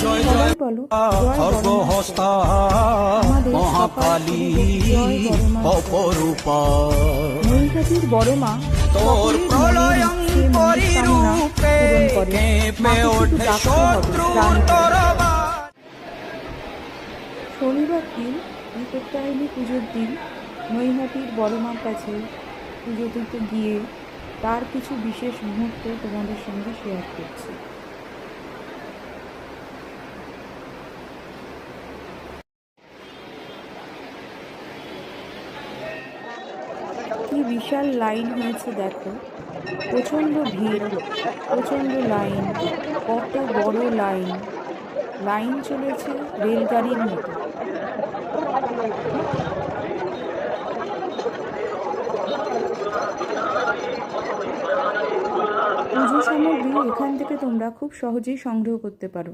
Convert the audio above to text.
সবাই বলো জয় খর্গহস্তা আমাদের মহাকালী জয় বড়মা। অপরূপা নৈহাটির বড় মা তোর প্রলয়ঙ্করী রূপে কেঁপে ওঠে শত্রু শনিবার দিন বিপত্তারিণী পুজোর দিন নৈহাটির বড় মার কাছে পুজো দিতে গিয়ে তার কিছু বিশেষ মুহূর্ত তোমাদের সঙ্গে শেয়ার করছি। কি বিশাল লাইন হয়েছে দেখো, প্রচণ্ড ভিড়, প্রচণ্ড লাইন, কত বড় লাইন, লাইন চলেছে রেলগাড়ির মতো। পুজো সামগ্রী এখান থেকে তোমরা খুব সহজেই সংগ্রহ করতে পারো।